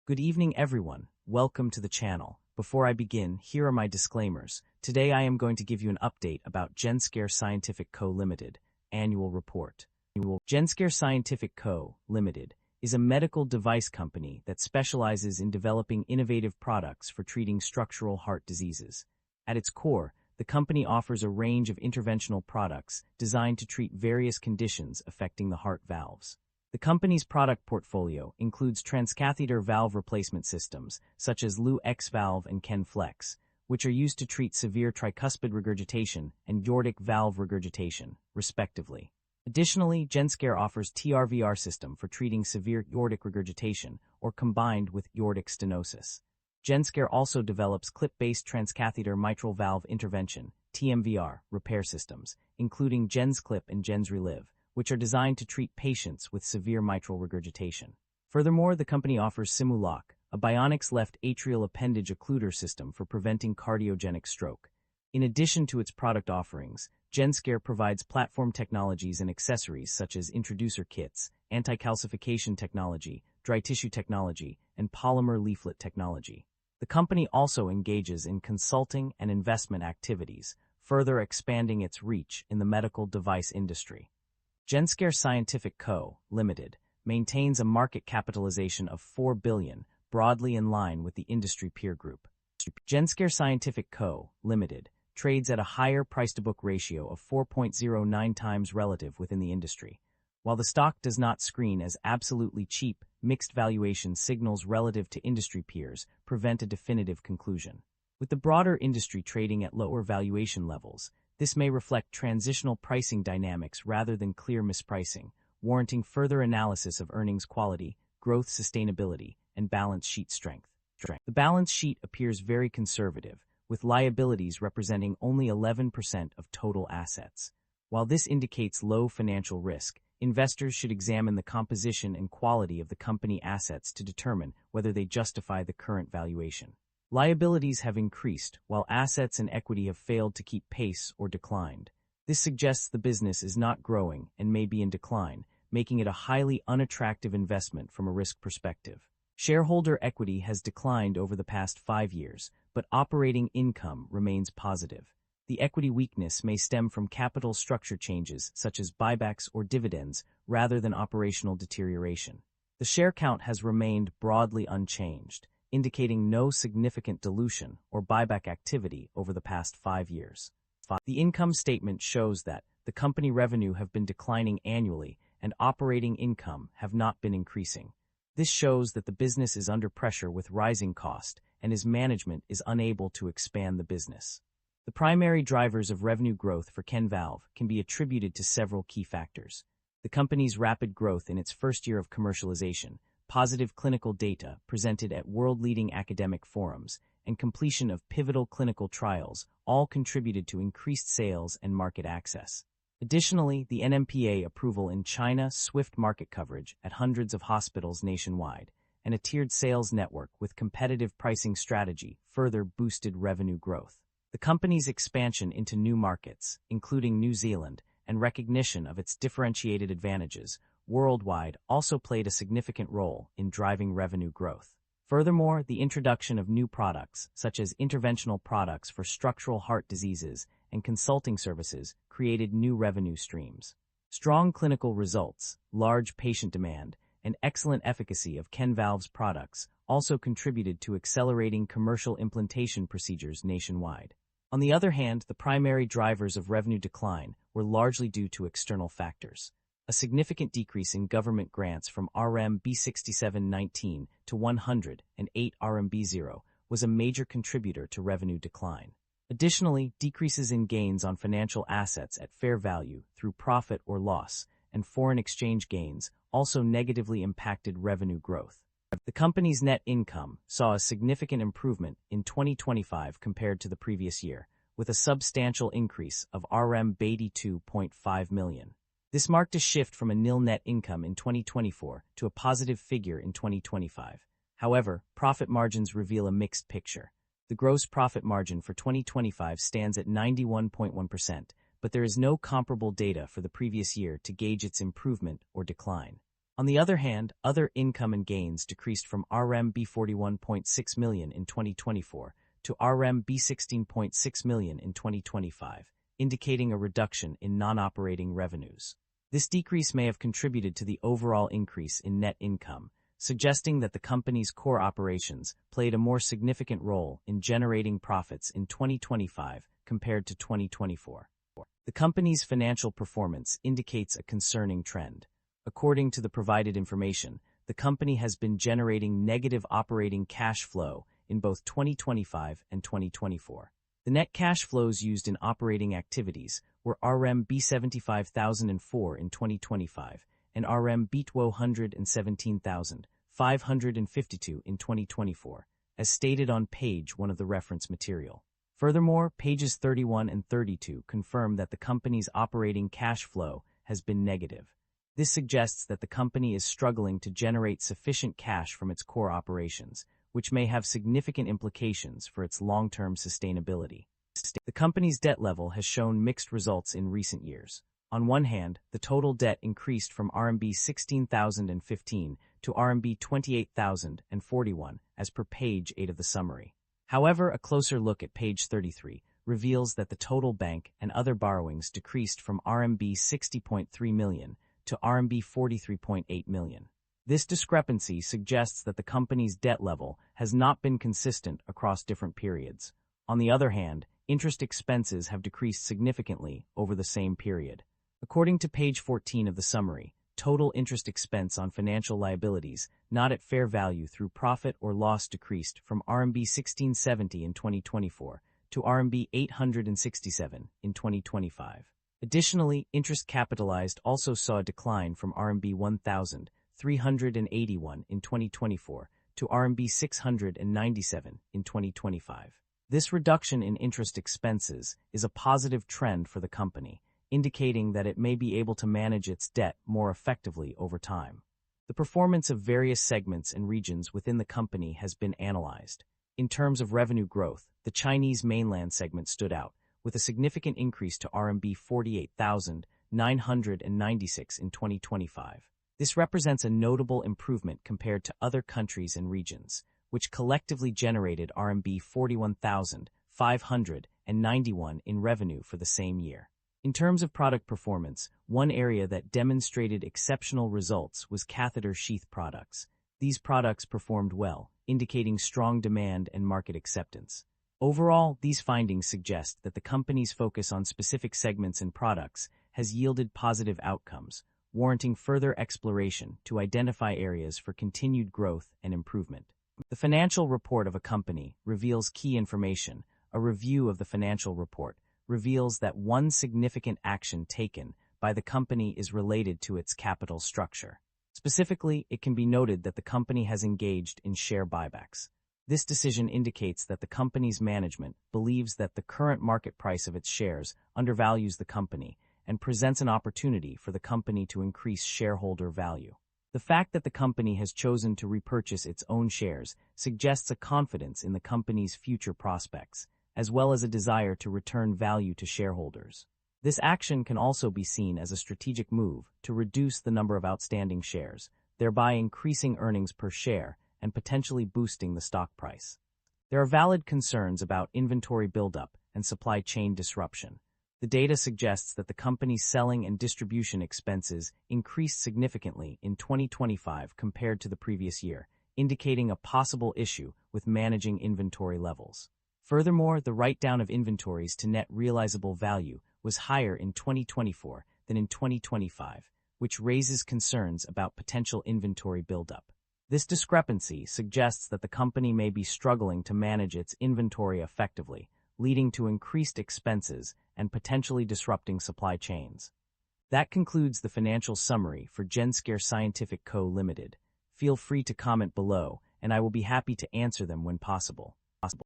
Good evening, everyone. Welcome to the channel. Before I begin, here are my disclaimers. Today I am going to give you an update about JENSCARE Scientific Co. Limited annual report. JENSCARE Scientific Co. Limited is a medical device company that specializes in developing innovative products for treating structural heart diseases. At its core, the company offers a range of interventional products designed to treat various conditions affecting the heart valves. The company's product portfolio includes transcatheter valve replacement systems, such as LU-X valve and KEN-Flex, which are used to treat severe tricuspid regurgitation and aortic valve regurgitation, respectively. Additionally, JENSCARE offers TRVR system for treating severe aortic regurgitation or combined with aortic stenosis. JENSCARE also develops clip-based transcatheter mitral valve intervention, TMVR, repair systems, including JENSCLIP and JENSRELIVE, which are designed to treat patients with severe mitral regurgitation. Furthermore, the company offers SIMULOC, a bionics left atrial appendage occluder system for preventing cardiogenic stroke. In addition to its product offerings, JENSCARE provides platform technologies and accessories such as introducer kits, anti-calcification technology, dry tissue technology, and polymer leaflet technology. The company also engages in consulting and investment activities, further expanding its reach in the medical device industry. JENSCARE Scientific Co. Limited maintains a market capitalization of $4 billion, broadly in line with the industry peer group. JENSCARE Scientific Co. Limited trades at a higher price-to-book ratio of 4.09 times relative within the industry. While the stock does not screen as absolutely cheap, mixed valuation signals relative to industry peers prevent a definitive conclusion. With the broader industry trading at lower valuation levels, this may reflect transitional pricing dynamics rather than clear mispricing, warranting further analysis of earnings quality, growth sustainability, and balance sheet strength. The balance sheet appears very conservative, with liabilities representing only 11% of total assets. While this indicates low financial risk, investors should examine the composition and quality of the company assets to determine whether they justify the current valuation. Liabilities have increased, while assets and equity have failed to keep pace or declined. This suggests the business is not growing and may be in decline, making it a highly unattractive investment from a risk perspective. Shareholder equity has declined over the past 5 years, but operating income remains positive. The equity weakness may stem from capital structure changes such as buybacks or dividends rather than operational deterioration. The share count has remained broadly unchanged, indicating no significant dilution or buyback activity over the past 5 years. The income statement shows that the company revenue have been declining annually and operating income have not been increasing. This shows that the business is under pressure with rising cost and its management is unable to expand the business. The primary drivers of revenue growth for KEN-Valve can be attributed to several key factors. The company's rapid growth in its first year of commercialization, positive clinical data presented at world-leading academic forums, and completion of pivotal clinical trials all contributed to increased sales and market access. Additionally, the NMPA approval in China, swift market coverage at hundreds of hospitals nationwide, and a tiered sales network with competitive pricing strategy further boosted revenue growth. The company's expansion into new markets, including New Zealand, and recognition of its differentiated advantages worldwide also played a significant role in driving revenue growth. Furthermore, the introduction of new products, such as interventional products for structural heart diseases and consulting services, created new revenue streams. Strong clinical results, large patient demand, and excellent efficacy of KEN-Valve's products also contributed to accelerating commercial implantation procedures nationwide. On the other hand, the primary drivers of revenue decline were largely due to external factors. A significant decrease in government grants from RMB 6719 to 108 RMB 0 was a major contributor to revenue decline. Additionally, decreases in gains on financial assets at fair value through profit or loss and foreign exchange gains also negatively impacted revenue growth. The company's net income saw a significant improvement in 2025 compared to the previous year, with a substantial increase of RMB 82.5 million. This marked a shift from a nil net income in 2024 to a positive figure in 2025. However, profit margins reveal a mixed picture. The gross profit margin for 2025 stands at 91.1%, but there is no comparable data for the previous year to gauge its improvement or decline. On the other hand, other income and gains decreased from RMB 41.6 million in 2024 to RMB 16.6 million in 2025, indicating a reduction in non-operating revenues. This decrease may have contributed to the overall increase in net income, suggesting that the company's core operations played a more significant role in generating profits in 2025 compared to 2024. The company's financial performance indicates a concerning trend. According to the provided information, the company has been generating negative operating cash flow in both 2025 and 2024. The net cash flows used in operating activities were RMB 75,004 in 2025 and RMB 217,552 in 2024, as stated on page 1 of the reference material. Furthermore, pages 31 and 32 confirm that the company's operating cash flow has been negative. This suggests that the company is struggling to generate sufficient cash from its core operations, which may have significant implications for its long-term sustainability. The company's debt level has shown mixed results in recent years. On one hand, the total debt increased from RMB 16,015 to RMB 28,041, as per page 8 of the summary. However, a closer look at page 33 reveals that the total bank and other borrowings decreased from RMB 60.3 million to RMB 43.8 million. This discrepancy suggests that the company's debt level has not been consistent across different periods. On the other hand, interest expenses have decreased significantly over the same period. According to page 14 of the summary, total interest expense on financial liabilities not at fair value through profit or loss decreased from RMB 1670 in 2024 to RMB 867 in 2025. Additionally, interest capitalized also saw a decline from RMB 1,381 in 2024 to RMB 697 in 2025. This reduction in interest expenses is a positive trend for the company, indicating that it may be able to manage its debt more effectively over time. The performance of various segments and regions within the company has been analyzed. In terms of revenue growth, the Chinese mainland segment stood out, with a significant increase to RMB 48,996 in 2025. This represents a notable improvement compared to other countries and regions, which collectively generated RMB 41,591 in revenue for the same year. In terms of product performance, one area that demonstrated exceptional results was catheter sheath products. These products performed well, indicating strong demand and market acceptance. Overall, these findings suggest that the company's focus on specific segments and products has yielded positive outcomes, warranting further exploration to identify areas for continued growth and improvement. The financial report of a company reveals key information. A review of the financial report reveals that one significant action taken by the company is related to its capital structure. Specifically, it can be noted that the company has engaged in share buybacks. This decision indicates that the company's management believes that the current market price of its shares undervalues the company and presents an opportunity for the company to increase shareholder value. The fact that the company has chosen to repurchase its own shares suggests a confidence in the company's future prospects, as well as a desire to return value to shareholders. This action can also be seen as a strategic move to reduce the number of outstanding shares, thereby increasing earnings per share and potentially boosting the stock price. There are valid concerns about inventory buildup and supply chain disruption. The data suggests that the company's selling and distribution expenses increased significantly in 2025 compared to the previous year, indicating a possible issue with managing inventory levels. Furthermore, the write-down of inventories to net realizable value was higher in 2024 than in 2025, which raises concerns about potential inventory buildup. This discrepancy suggests that the company may be struggling to manage its inventory effectively, leading to increased expenses and potentially disrupting supply chains. That concludes the financial summary for JENSCARE Scientific Co. Limited. Feel free to comment below, and I will be happy to answer them when possible.